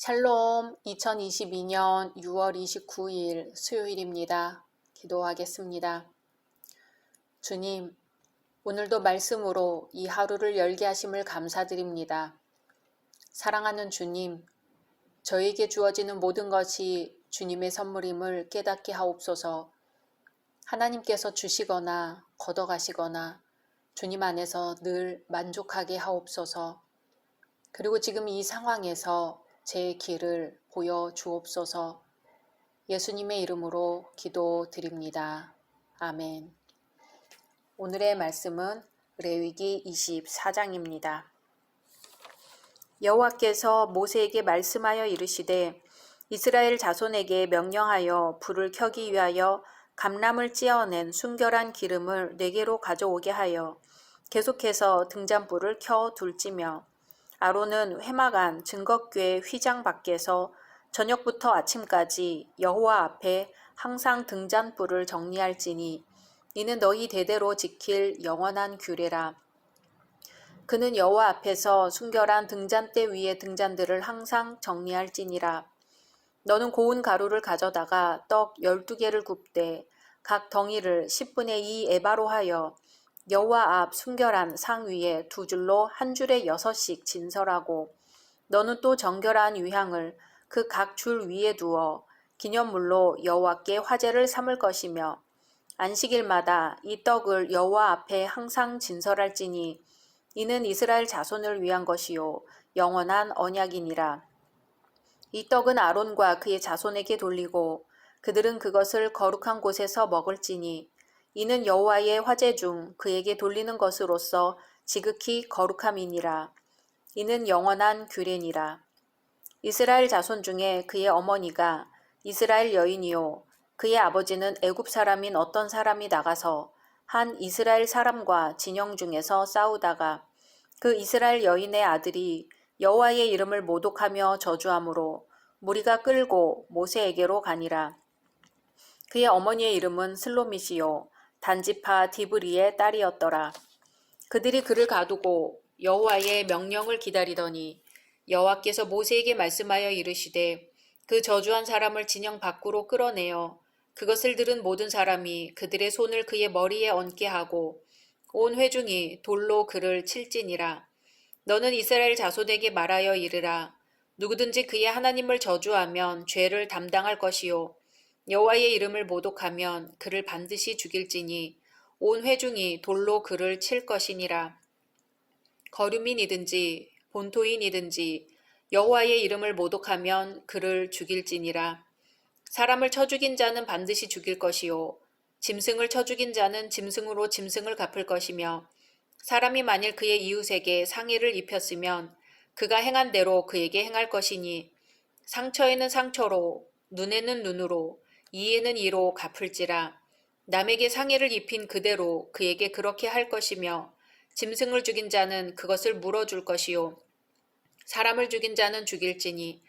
샬롬 2022년 6월 29일 수요일입니다. 기도하겠습니다. 주님, 오늘도 말씀으로 이 하루를 열게 하심을 감사드립니다. 사랑하는 주님, 저에게 주어지는 모든 것이 주님의 선물임을 깨닫게 하옵소서. 하나님께서 주시거나 걷어가시거나 주님 안에서 늘 만족하게 하옵소서. 그리고 지금 이 상황에서 제 길을 보여주옵소서. 예수님의 이름으로 기도드립니다. 아멘. 오늘의 말씀은 레위기 24장입니다. 여호와께서 모세에게 말씀하여 이르시되 이스라엘 자손에게 명령하여 불을 켜기 위하여 감람을 찧어낸 순결한 기름을 네게로 가져오게 하여 계속해서 등잔불을 켜 둘지며 아론은 회막안 증거궤 휘장 밖에서 저녁부터 아침까지 여호와 앞에 항상 등잔불을 정리할지니 이는 너희 대대로 지킬 영원한 규례라. 그는 여호와 앞에서 순결한 등잔대 위의 등잔들을 항상 정리할지니라. 너는 고운 가루를 가져다가 떡 12개를 굽되 각 덩이를 10분의 2 에바로 하여 여호와 앞 순결한 상 위에 두 줄로 한 줄에 6씩 진설하고 너는 또 정결한 유향을 그 각 줄 위에 두어 기념물로 여호와께 화제를 삼을 것이며 안식일마다 이 떡을 여호와 앞에 항상 진설할지니 이는 이스라엘 자손을 위한 것이요 영원한 언약이니라. 이 떡은 아론과 그의 자손에게 돌리고 그들은 그것을 거룩한 곳에서 먹을지니 이는 여호와의 화제 중 그에게 돌리는 것으로서 지극히 거룩함이니라. 이는 영원한 규례니라. 이스라엘 자손 중에 그의 어머니가 이스라엘 여인이요 그의 아버지는 애굽 사람인 어떤 사람이 나가서 한 이스라엘 사람과 진영 중에서 싸우다가 그 이스라엘 여인의 아들이 여호와의 이름을 모독하며 저주함으로 무리가 끌고 모세에게로 가니라. 그의 어머니의 이름은 슬로밋이요 단지파 디브리의 딸이었더라. 그들이 그를 가두고 여호와의 명령을 기다리더니 여호와께서 모세에게 말씀하여 이르시되 그 저주한 사람을 진영 밖으로 끌어내어 그것을 들은 모든 사람이 그들의 손을 그의 머리에 얹게 하고 온 회중이 돌로 그를 칠지니라. 너는 이스라엘 자손에게 말하여 이르라. 누구든지 그의 하나님을 저주하면 죄를 담당할 것이요 여호와의 이름을 모독하면 그를 반드시 죽일지니 온 회중이 돌로 그를 칠 것이니라. 거류민이든지 본토인이든지 여호와의 이름을 모독하면 그를 죽일지니라. 사람을 쳐 죽인 자는 반드시 죽일 것이요 짐승을 쳐 죽인 자는 짐승으로 짐승을 갚을 것이며 사람이 만일 그의 이웃에게 상해를 입혔으면 그가 행한 대로 그에게 행할 것이니 상처에는 상처로 눈에는 눈으로 이에는 이로 갚을지라. 남에게 상해를 입힌 그대로 그에게 그렇게 할 것이며 짐승을 죽인 자는 그것을 물어줄 것이요 사람을 죽인 자는 죽일지니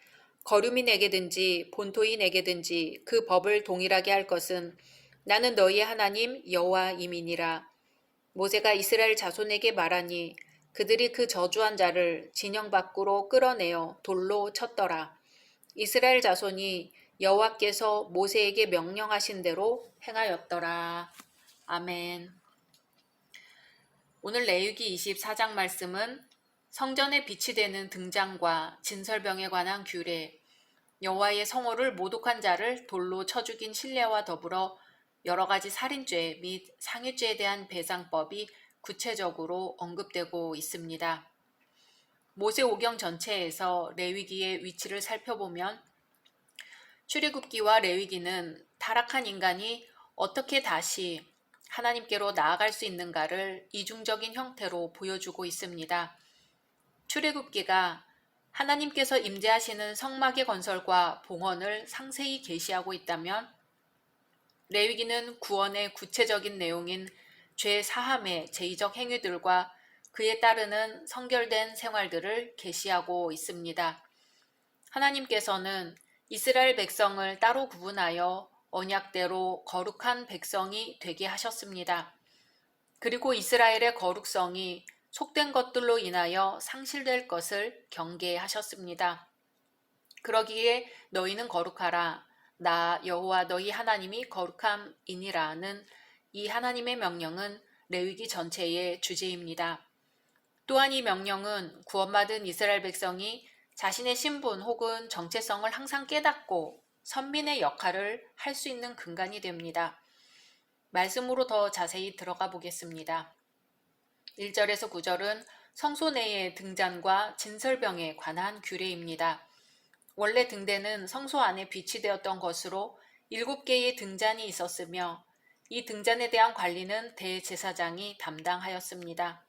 거류민에게든지 본토인에게든지 그 법을 동일하게 할 것은 나는 너희의 하나님 여호와임이니라. 모세가 이스라엘 자손에게 말하니 그들이 그 저주한 자를 진영 밖으로 끌어내어 돌로 쳤더라. 이스라엘 자손이 여호와께서 모세에게 명령하신 대로 행하였더라. 아멘. 오늘 레위기 24장 말씀은 성전에 비치되는 등잔과 진설병에 관한 규례, 여호와의 성호를 모독한 자를 돌로 쳐 죽인 신뢰와 더불어 여러 가지 살인죄 및 상해죄에 대한 배상법이 구체적으로 언급되고 있습니다. 모세 오경 전체에서 레위기의 위치를 살펴보면 출애굽기와 레위기는 타락한 인간이 어떻게 다시 하나님께로 나아갈 수 있는가를 이중적인 형태로 보여주고 있습니다. 출애굽기가 하나님께서 임재하시는 성막의 건설과 봉헌을 상세히 계시하고 있다면 레위기는 구원의 구체적인 내용인 죄 사함의 제의적 행위들과 그에 따르는 성결된 생활들을 계시하고 있습니다. 하나님께서는 이스라엘 백성을 따로 구분하여 언약대로 거룩한 백성이 되게 하셨습니다. 그리고 이스라엘의 거룩성이 속된 것들로 인하여 상실될 것을 경계하셨습니다. 그러기에 너희는 거룩하라. 나 여호와 너희 하나님이 거룩함이니라는 이 하나님의 명령은 레위기 전체의 주제입니다. 또한 이 명령은 구원받은 이스라엘 백성이 자신의 신분 혹은 정체성을 항상 깨닫고 선민의 역할을 할 수 있는 근간이 됩니다. 말씀으로 더 자세히 들어가 보겠습니다. 1절에서 9절은 성소 내의 등잔과 진설병에 관한 규례입니다. 원래 등대는 성소 안에 비치되었던 것으로 7개의 등잔이 있었으며 이 등잔에 대한 관리는 대제사장이 담당하였습니다.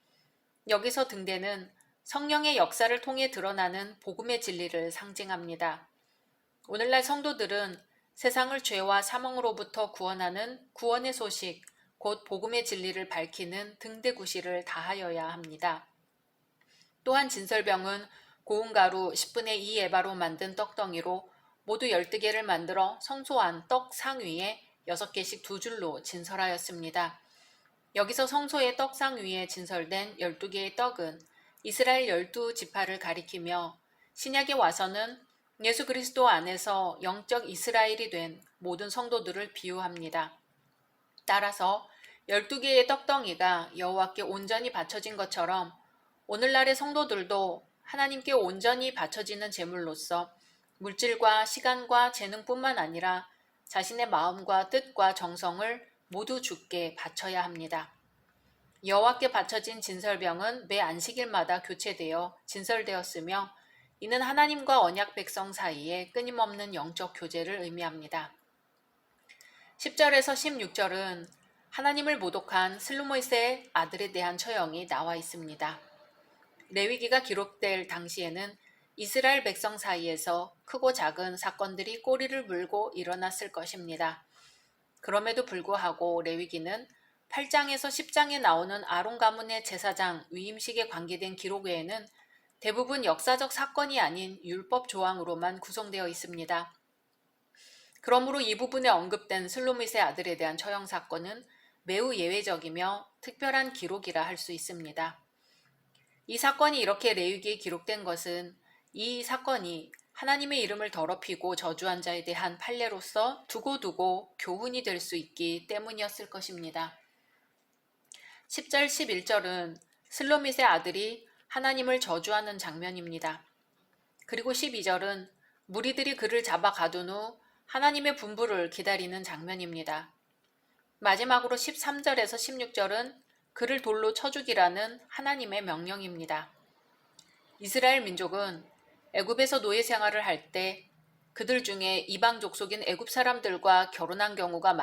여기서 등대는 성령의 역사를 통해 드러나는 복음의 진리를 상징합니다. 오늘날 성도들은 세상을 죄와 사망으로부터 구원하는 구원의 소식, 곧 복음의 진리를 밝히는 등대구실을 다하여야 합니다. 또한 진설병은 고운 가루 10분의 2 에바로 만든 떡덩이로 모두 12개를 만들어 성소 안 떡 상 위에 6개씩 두 줄로 진설하였습니다. 여기서 성소의 떡상 위에 진설된 12개의 떡은 이스라엘 12지파를 가리키며 신약에 와서는 예수 그리스도 안에서 영적 이스라엘이 된 모든 성도들을 비유합니다. 따라서 12개의 떡덩이가 여호와께 온전히 바쳐진 것처럼 오늘날의 성도들도 하나님께 온전히 바쳐지는 제물로서 물질과 시간과 재능뿐만 아니라 자신의 마음과 뜻과 정성을 모두 주께 바쳐야 합니다. 여호와께 바쳐진 진설병은 매 안식일마다 교체되어 진설되었으며 이는 하나님과 언약 백성 사이에 끊임없는 영적 교제를 의미합니다. 10절에서 16절은 하나님을 모독한 슬로모이스의 아들에 대한 처형이 나와 있습니다. 레위기가 기록될 당시에는 이스라엘 백성 사이에서 크고 작은 사건들이 꼬리를 물고 일어났을 것입니다. 그럼에도 불구하고 레위기는 8장에서 10장에 나오는 아론 가문의 제사장 위임식에 관계된 기록 외에는 대부분 역사적 사건이 아닌 율법 조항으로만 구성되어 있습니다. 그러므로 이 부분에 언급된 슬로밋의 아들에 대한 처형 사건은 매우 예외적이며 특별한 기록이라 할 수 있습니다. 이 사건이 이렇게 레위기에 기록된 것은 이 사건이 하나님의 이름을 더럽히고 저주한 자에 대한 판례로서 두고두고 교훈이 될 수 있기 때문이었을 것입니다. 10절 11절은 슬로밋의 아들이 하나님을 저주하는 장면입니다. 그리고 12절은 무리들이 그를 잡아 가둔 후 하나님의 분부를 기다리는 장면입니다. 마지막으로 13절에서 16절은 그를 돌로 쳐 죽이라는 하나님의 명령입니다. 이스라엘 민족은 애굽에서 노예 생활을 할 때 그들 중에 이방 족속인 애굽 사람들과 결혼한 경우가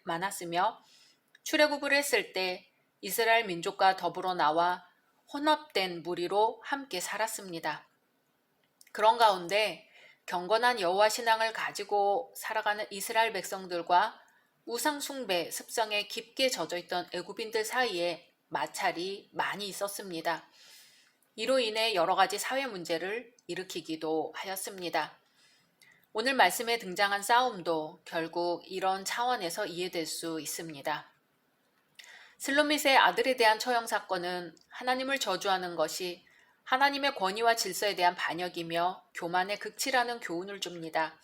많았으며 출애굽을 했을 때 이스라엘 민족과 더불어 나와 혼합된 무리로 함께 살았습니다. 그런 가운데 경건한 여호와 신앙을 가지고 살아가는 이스라엘 백성들과 우상 숭배 습성에 깊게 젖어있던 애굽인들 사이에 마찰이 많이 있었습니다. 이로 인해 여러 가지 사회 문제를 일으키기도 하였습니다. 오늘 말씀에 등장한 싸움도 결국 이런 차원에서 이해될 수 있습니다. 슬로밋의 아들에 대한 처형 사건은 하나님을 저주하는 것이 하나님의 권위와 질서에 대한 반역이며 교만의 극치라는 교훈을 줍니다.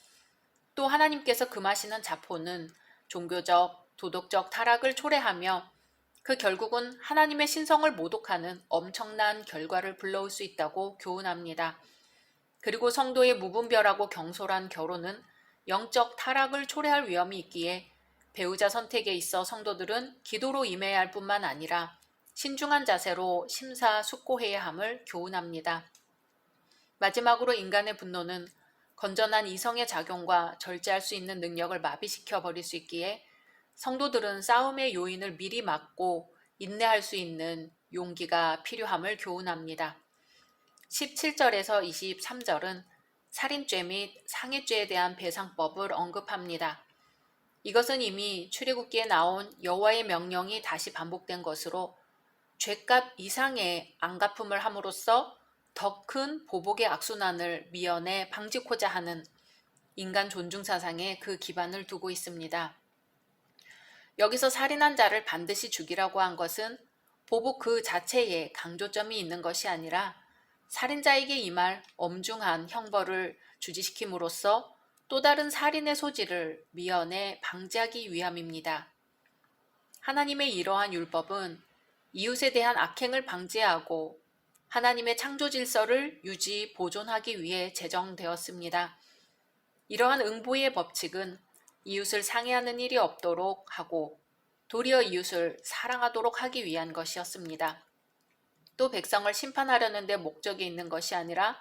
또 하나님께서 금하시는 자포는 종교적, 도덕적 타락을 초래하며 그 결국은 하나님의 신성을 모독하는 엄청난 결과를 불러올 수 있다고 교훈합니다. 그리고 성도의 무분별하고 경솔한 결혼은 영적 타락을 초래할 위험이 있기에 배우자 선택에 있어 성도들은 기도로 임해야 할 뿐만 아니라 신중한 자세로 심사숙고해야 함을 교훈합니다. 마지막으로 인간의 분노는 건전한 이성의 작용과 절제할 수 있는 능력을 마비시켜 버릴 수 있기에 성도들은 싸움의 요인을 미리 막고 인내할 수 있는 용기가 필요함을 교훈합니다. 17절에서 23절은 살인죄 및 상해죄에 대한 배상법을 언급합니다. 이것은 이미 출애굽기에 나온 여호와의 명령이 다시 반복된 것으로 죄값 이상의 안갚음을 함으로써 더 큰 보복의 악순환을 미연에 방지코자 하는 인간 존중 사상에 그 기반을 두고 있습니다. 여기서 살인한 자를 반드시 죽이라고 한 것은 보복 그 자체에 강조점이 있는 것이 아니라 살인자에게 임할 엄중한 형벌을 주지시킴으로써 또 다른 살인의 소지를 미연에 방지하기 위함입니다. 하나님의 이러한 율법은 이웃에 대한 악행을 방지하고 하나님의 창조 질서를 유지 보존하기 위해 제정되었습니다. 이러한 응보의 법칙은 이웃을 상해하는 일이 없도록 하고 도리어 이웃을 사랑하도록 하기 위한 것이었습니다. 또 백성을 심판하려는 데 목적이 있는 것이 아니라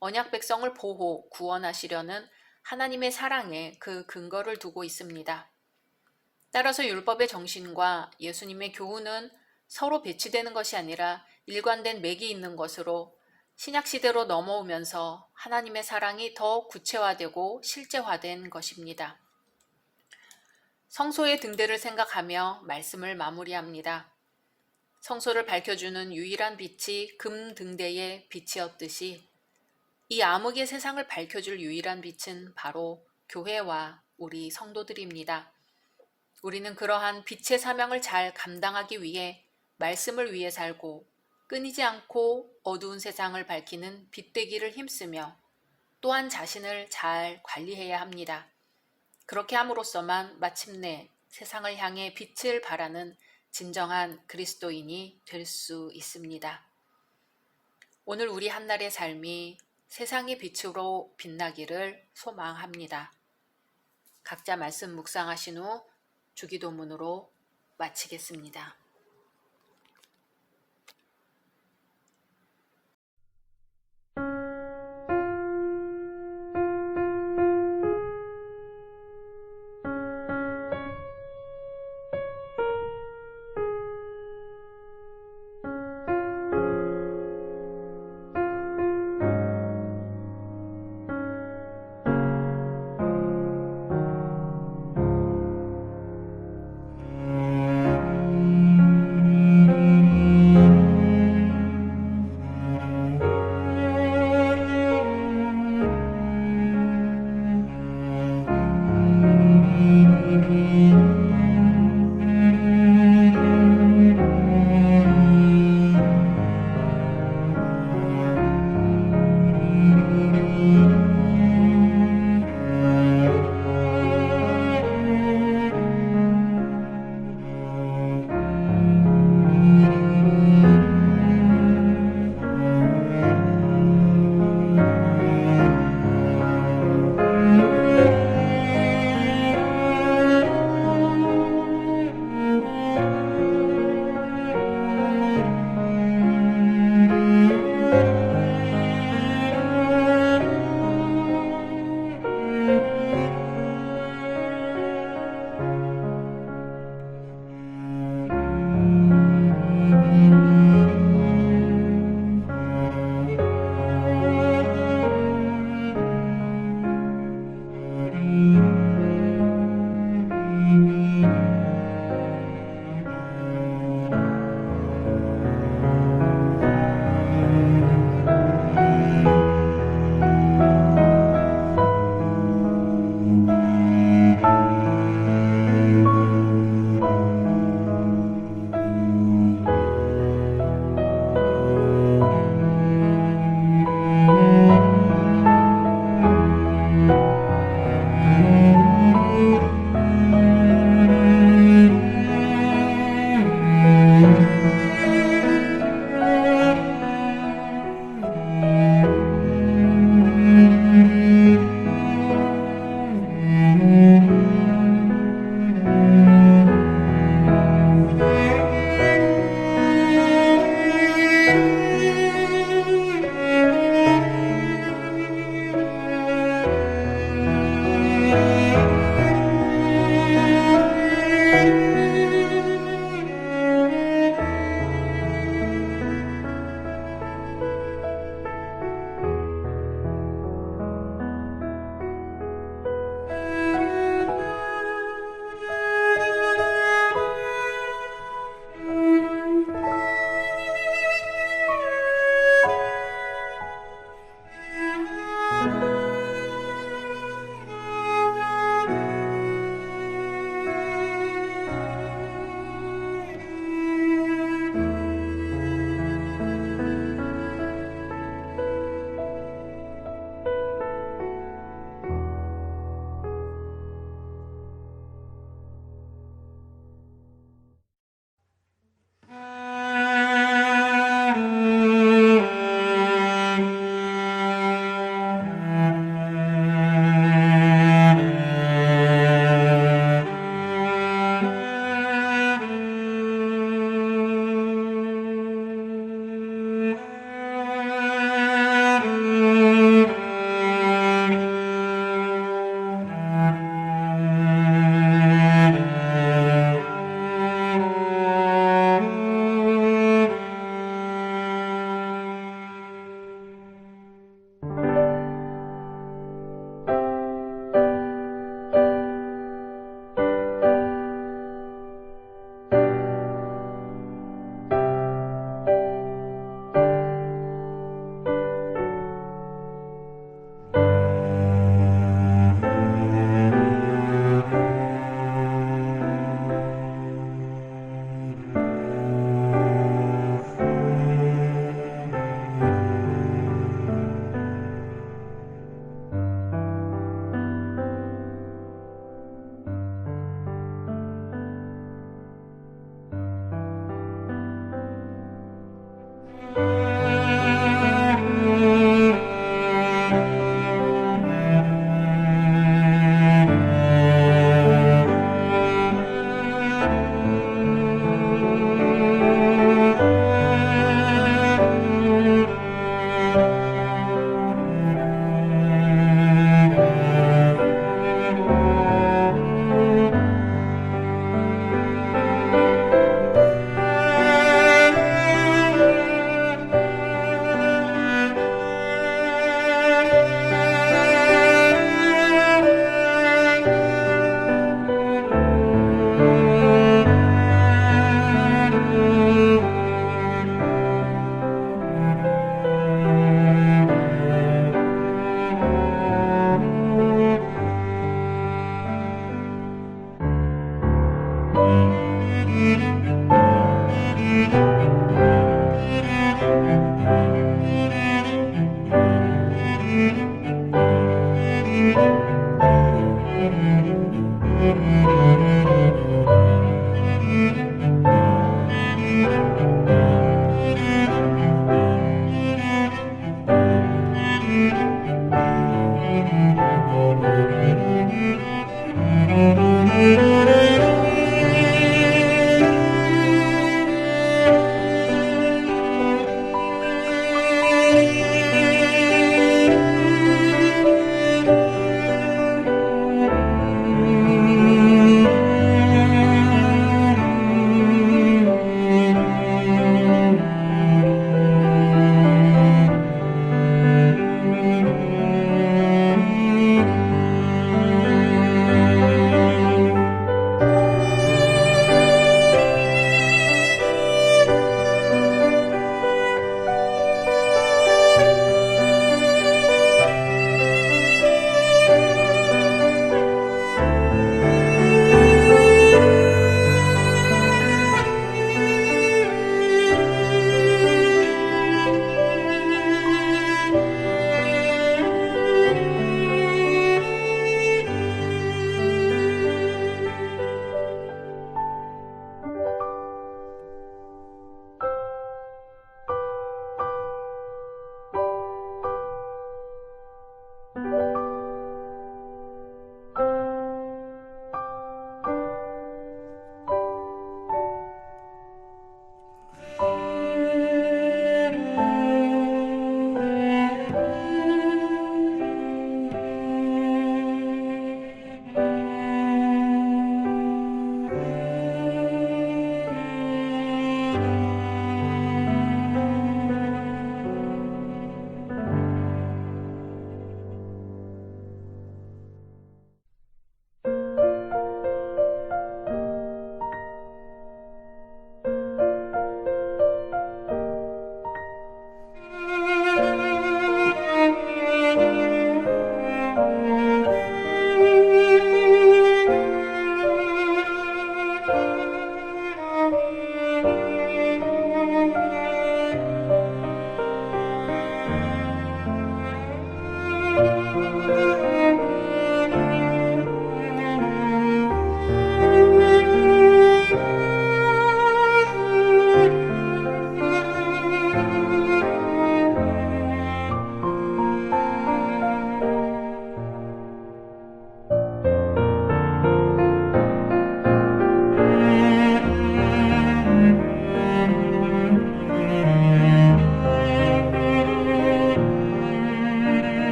언약 백성을 보호, 구원하시려는 하나님의 사랑에 그 근거를 두고 있습니다. 따라서 율법의 정신과 예수님의 교훈은 서로 배치되는 것이 아니라 일관된 맥이 있는 것으로 신약시대로 넘어오면서 하나님의 사랑이 더 구체화되고 실제화된 것입니다. 성소의 등대를 생각하며 말씀을 마무리합니다. 성소를 밝혀주는 유일한 빛이 금 등대의 빛이었듯이 이 암흑의 세상을 밝혀줄 유일한 빛은 바로 교회와 우리 성도들입니다. 우리는 그러한 빛의 사명을 잘 감당하기 위해 말씀을 위해 살고 끊이지 않고 어두운 세상을 밝히는 빛되기를 힘쓰며 또한 자신을 잘 관리해야 합니다. 그렇게 함으로써만 마침내 세상을 향해 빛을 발하는 진정한 그리스도인이 될 수 있습니다. 오늘 우리 한날의 삶이 세상의 빛으로 빛나기를 소망합니다. 각자 말씀 묵상하신 후 주기도문으로 마치겠습니다.